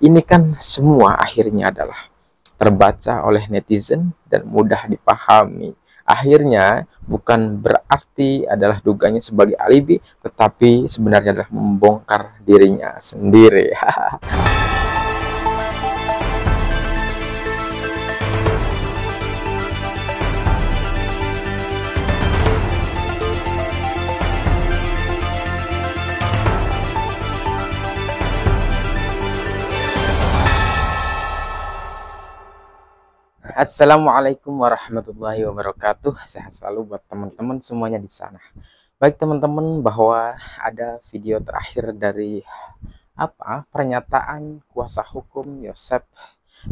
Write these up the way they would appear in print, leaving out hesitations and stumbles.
Ini kan semua akhirnya adalah terbaca oleh netizen dan mudah dipahami. Akhirnya bukan berarti adalah dugaannya sebagai alibi, tetapi sebenarnya adalah membongkar dirinya sendiri. Assalamualaikum warahmatullahi wabarakatuh. Sehat selalu buat teman-teman semuanya di sana. Baik teman-teman, bahwa ada video terakhir dari pernyataan kuasa hukum Yosep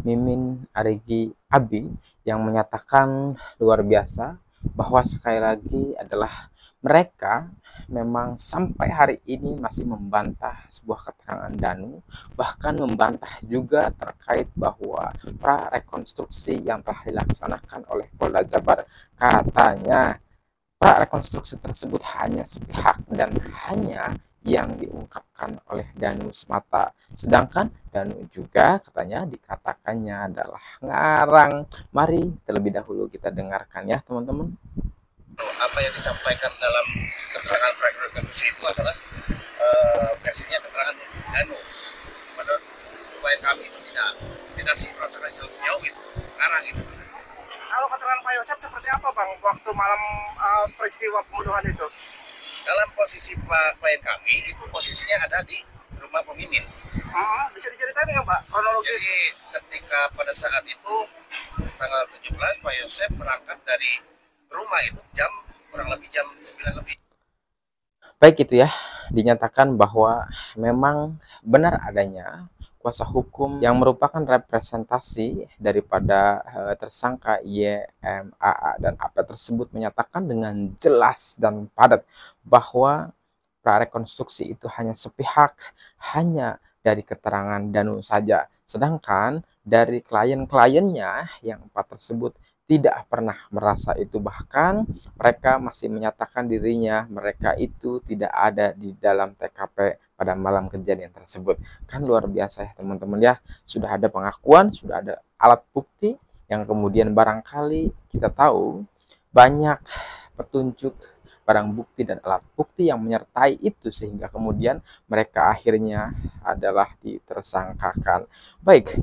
Mimin Arigi Abi yang menyatakan luar biasa bahwa sekali lagi adalah mereka memang sampai hari ini masih membantah sebuah keterangan Danu, bahkan membantah juga terkait bahwa prarekonstruksi yang telah dilaksanakan oleh Polda Jabar, katanya prarekonstruksi tersebut hanya sepihak dan hanya yang diungkapkan oleh Danu semata. Sedangkan Danu juga katanya dikatakannya adalah ngarang. Mari terlebih dahulu kita dengarkan ya teman-teman. Apa yang disampaikan dalam keterangan prarekonstruksi itu adalah versinya keterangan Danu. Menurut klien kami itu tidak sih merasakan sejauh itu sekarang itu. Kalau keterangan Pak Yosep seperti apa Bang waktu malam peristiwa pembunuhan itu? Dalam posisi Pak klien kami itu posisinya ada di rumah pemimpin. Bisa diceritain nggak Pak kronologis? Jadi ketika pada saat itu tanggal 17 Pak Yosep berangkat dari rumah itu kurang lebih jam 9 lebih. Baik, itu ya, dinyatakan bahwa memang benar adanya kuasa hukum yang merupakan representasi daripada tersangka YMAA dan AP tersebut menyatakan dengan jelas dan padat bahwa prarekonstruksi itu hanya sepihak, hanya dari keterangan Danu saja. Sedangkan dari klien-kliennya yang 4 tersebut tidak pernah merasa itu, bahkan mereka masih menyatakan dirinya mereka itu tidak ada di dalam TKP pada malam kejadian tersebut. Kan luar biasa ya teman-teman ya, sudah ada pengakuan, sudah ada alat bukti yang kemudian barangkali kita tahu banyak petunjuk barang bukti dan alat bukti yang menyertai itu sehingga kemudian mereka akhirnya adalah ditersangkakan. Baik,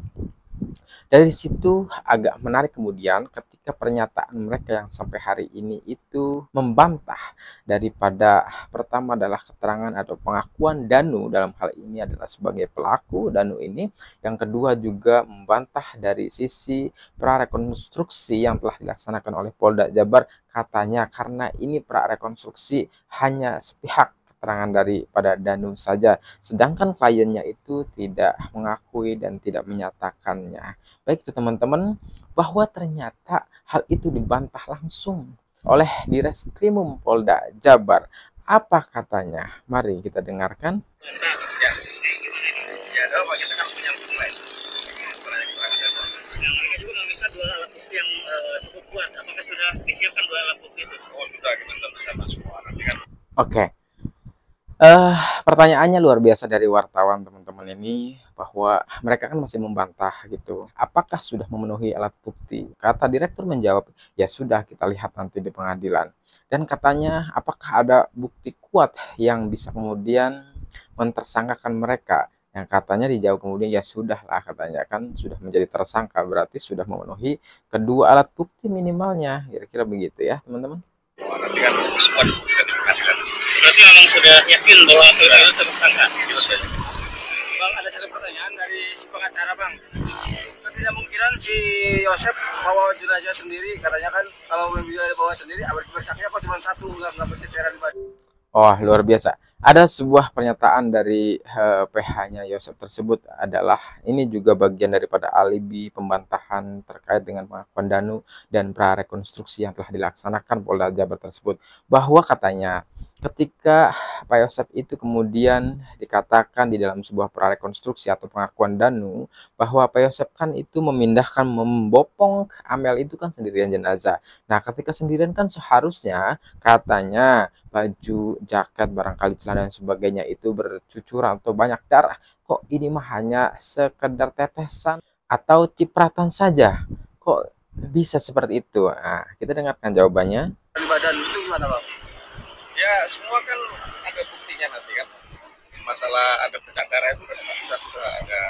dari situ agak menarik kemudian ketika pernyataan mereka yang sampai hari ini itu membantah daripada pertama adalah keterangan atau pengakuan Danu dalam hal ini adalah sebagai pelaku Danu ini. Yang kedua juga membantah dari sisi prarekonstruksi yang telah dilaksanakan oleh Polda Jabar, katanya karena ini prarekonstruksi hanya sepihak keterangan daripada Danu saja, sedangkan kliennya itu tidak mengakui dan tidak menyatakannya. Baik itu teman-teman, bahwa ternyata hal itu dibantah langsung oleh Direskrimum Polda Jabar. Apa katanya? Mari kita dengarkan. Kita kan punya klien. Mereka juga meminta 2 alat bukti yang cukup kuat. Apakah sudah disiapkan 2 alat bukti itu? Oh sudah, kita bersama semua nanti kan. Oke. Pertanyaannya luar biasa dari wartawan teman-teman ini, bahwa mereka kan masih membantah gitu. Apakah sudah memenuhi alat bukti? Kata direktur menjawab, ya sudah, kita lihat nanti di pengadilan. Dan katanya apakah ada bukti kuat yang bisa kemudian mentersangkakan mereka? Yang katanya dijawab kemudian, ya sudah lah, katanya kan sudah menjadi tersangka, berarti sudah memenuhi kedua alat bukti minimalnya. Kira-kira begitu ya teman-teman. Nanti kan semua dibuktikan di pengadilan. Berarti memang sudah yakin bahwa itu tersangka. Bang, ada satu pertanyaan dari si pengacara Bang. Ketidakmungkinan si Yosep bawa jenazah sendiri, katanya kan kalau dia bawa sendiri, bersaksinya kok cuma 1, nggak berceceran di baju. Oh, luar biasa. Ada sebuah pernyataan dari PH-nya Yosep tersebut adalah ini juga bagian daripada alibi pembantahan terkait dengan pengakuan Danu dan prarekonstruksi yang telah dilaksanakan Polda Jabar tersebut, bahwa katanya ketika Pak Yosep itu kemudian dikatakan di dalam sebuah prarekonstruksi atau pengakuan Danu bahwa Pak Yosep kan itu memindahkan, membopong Amel itu kan sendirian jenazah. Nah, ketika sendirian kan seharusnya katanya baju jaket, barangkali celana dan sebagainya itu bercucuran atau banyak darah. Kok ini mah hanya sekedar tetesan atau cipratan saja? Kok bisa seperti itu? Nah, kita dengarkan jawabannya. Di badan itu gimana bang? Ya semua kan ada buktinya nanti kan. Masalah ada bercak darah itu kan sudah ada.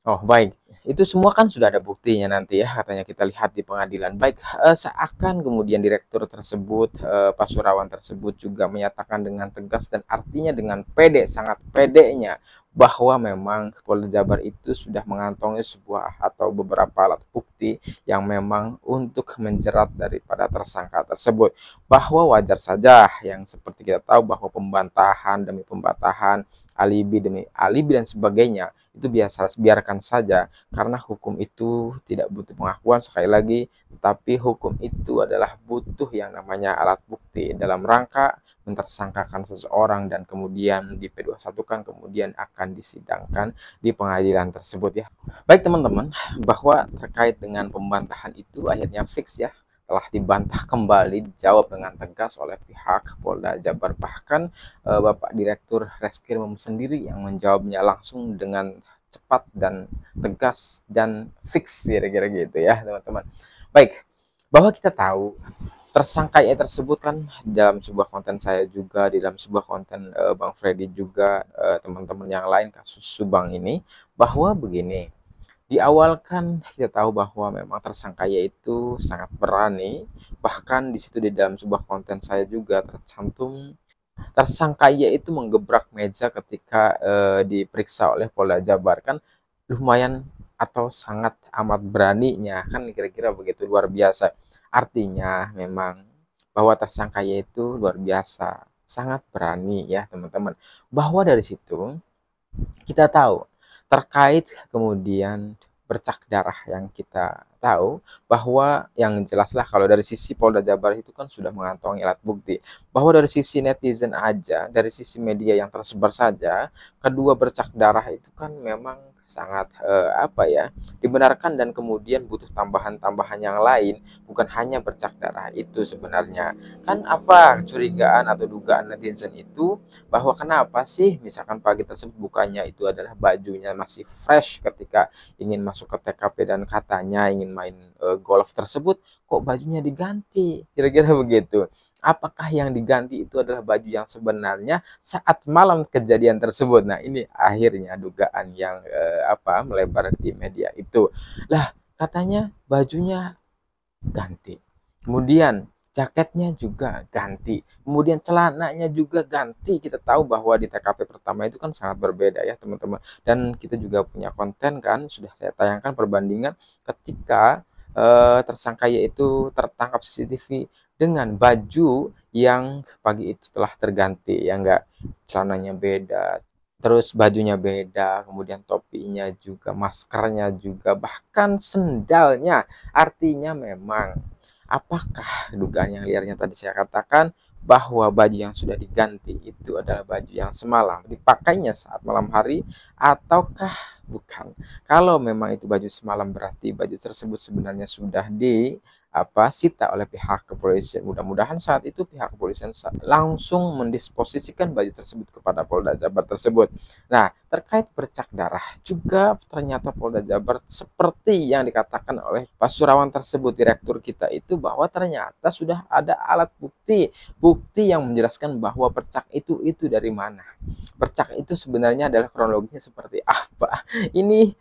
Oh, baik. Itu semua kan sudah ada buktinya nanti ya, katanya kita lihat di pengadilan. Baik, seakan kemudian direktur tersebut, Pasurawan tersebut juga menyatakan dengan tegas dan artinya dengan pede, sangat pedenya, bahwa memang Polda Jabar itu sudah mengantongi sebuah atau beberapa alat bukti yang memang untuk menjerat daripada tersangka tersebut. Bahwa wajar saja yang seperti kita tahu bahwa pembantahan demi pembantahan, alibi demi alibi dan sebagainya itu biarkan saja, karena hukum itu tidak butuh pengakuan sekali lagi, tetapi hukum itu adalah butuh yang namanya alat bukti dalam rangka mentersangkakan seseorang dan kemudian di P21 kemudian akan disidangkan di pengadilan tersebut ya. Baik teman-teman, bahwa terkait dengan pembantahan itu akhirnya fix ya, telah dibantah kembali, dijawab dengan tegas oleh pihak Polda Jabar. Bahkan Bapak Direktur Reskrim sendiri yang menjawabnya langsung dengan cepat dan tegas dan fix, kira-kira gitu ya teman-teman. Baik, bahwa kita tahu tersangka ya tersebut kan dalam sebuah konten saya juga, di dalam sebuah konten Bang Freddy juga, teman-teman yang lain kasus Subang ini, bahwa begini. Di awal kan kita tahu bahwa memang tersangka yaitu sangat berani, bahkan di situ di dalam sebuah konten saya juga tercantum tersangka yaitu menggebrak meja ketika diperiksa oleh Polda Jabar, kan lumayan atau sangat amat beraninya kan, kira-kira begitu, luar biasa. Artinya memang bahwa tersangka yaitu luar biasa, sangat berani ya teman-teman. Bahwa dari situ kita tahu terkait kemudian bercak darah yang kita tahu bahwa yang jelaslah kalau dari sisi Polda Jabar itu kan sudah mengantongi alat bukti, bahwa dari sisi netizen aja, dari sisi media yang tersebar saja, kedua bercak darah itu kan memang sangat apa ya, dibenarkan dan kemudian butuh tambahan-tambahan yang lain, bukan hanya bercak darah itu sebenarnya. Kan apa curigaan atau dugaan netizen itu, bahwa kenapa sih misalkan pagi tersebut bukannya itu adalah bajunya masih fresh ketika ingin masuk ke TKP dan katanya ingin main golf tersebut, kok bajunya diganti, kira-kira begitu. Apakah yang diganti itu adalah baju yang sebenarnya saat malam kejadian tersebut? Nah, ini akhirnya dugaan yang melebar di media itu. Lah, katanya bajunya ganti, kemudian jaketnya juga ganti, kemudian celananya juga ganti. Kita tahu bahwa di TKP pertama itu kan sangat berbeda ya teman-teman, dan kita juga punya konten kan, sudah saya tayangkan perbandingan ketika tersangka yaitu tertangkap CCTV dengan baju yang pagi itu telah terganti ya, enggak, celananya beda, terus bajunya beda, kemudian topinya juga, maskernya juga, bahkan sendalnya. Artinya memang apakah dugaan yang liarnya tadi saya katakan bahwa baju yang sudah diganti itu adalah baju yang semalam dipakainya saat malam hari ataukah bukan? Kalau memang itu baju semalam, berarti baju tersebut sebenarnya sudah sita oleh pihak kepolisian. Mudah-mudahan saat itu pihak kepolisian langsung mendisposisikan baju tersebut kepada Polda Jabar tersebut. Nah, terkait bercak darah juga ternyata Polda Jabar seperti yang dikatakan oleh Pasurawan tersebut, direktur kita itu, bahwa ternyata sudah ada alat bukti yang menjelaskan bahwa bercak itu dari mana. Bercak itu sebenarnya adalah kronologinya seperti apa. Ini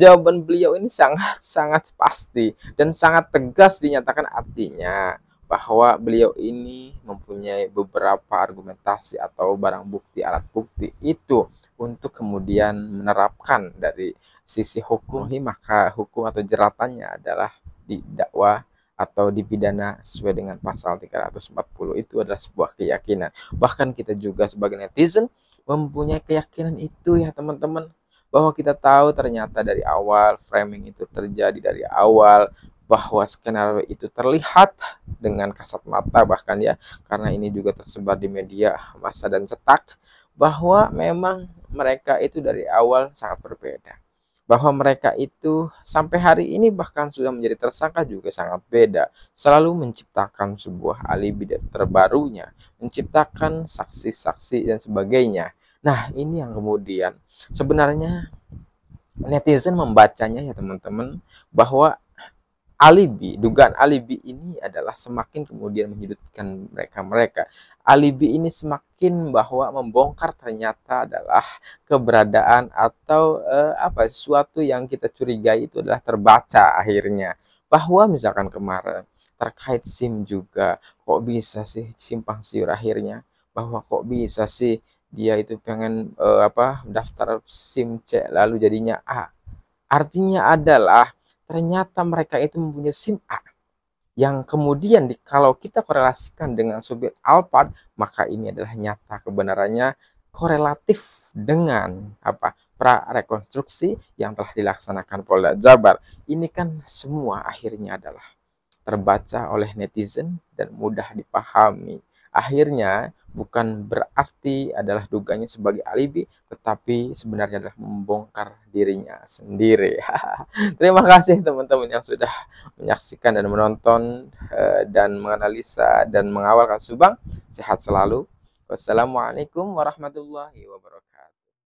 jawaban beliau ini sangat pasti dan sangat tegas dinyatakan, artinya bahwa beliau ini mempunyai beberapa argumentasi atau barang bukti, alat bukti itu untuk kemudian menerapkan dari sisi hukum. Maka hukum atau jeratannya adalah didakwa atau dipidana sesuai dengan pasal 340. Itu adalah sebuah keyakinan. Bahkan kita juga sebagai netizen mempunyai keyakinan itu ya teman-teman, bahwa kita tahu ternyata dari awal framing itu terjadi dari awal, bahwa skenario itu terlihat dengan kasat mata bahkan ya, karena ini juga tersebar di media massa dan cetak, bahwa memang mereka itu dari awal sangat berbeda. bahwa mereka itu sampai hari ini bahkan sudah menjadi tersangka juga sangat beda. Selalu menciptakan sebuah alibi terbarunya, menciptakan saksi-saksi dan sebagainya. Nah, ini yang kemudian sebenarnya netizen membacanya ya teman-teman, bahwa dugaan alibi ini adalah semakin kemudian menyudutkan mereka. Alibi ini semakin bahwa membongkar ternyata adalah keberadaan atau sesuatu yang kita curigai itu adalah terbaca akhirnya. Bahwa misalkan kemarin terkait SIM juga, kok bisa sih simpang siur akhirnya, bahwa kok bisa sih dia itu pengen daftar SIM C lalu jadinya A. Artinya adalah ternyata mereka itu mempunyai SIM A yang kemudian kalau kita korelasikan dengan supir Alphard, maka ini adalah nyata kebenarannya korelatif dengan prarekonstruksi yang telah dilaksanakan Polda Jabar. Ini kan semua akhirnya adalah terbaca oleh netizen dan mudah dipahami. Akhirnya bukan berarti adalah dugaannya sebagai alibi, tetapi sebenarnya adalah membongkar dirinya sendiri. Terima kasih teman-teman yang sudah menyaksikan dan menonton dan menganalisa dan mengawal kasus Subang. Sehat selalu. Wassalamualaikum warahmatullahi wabarakatuh.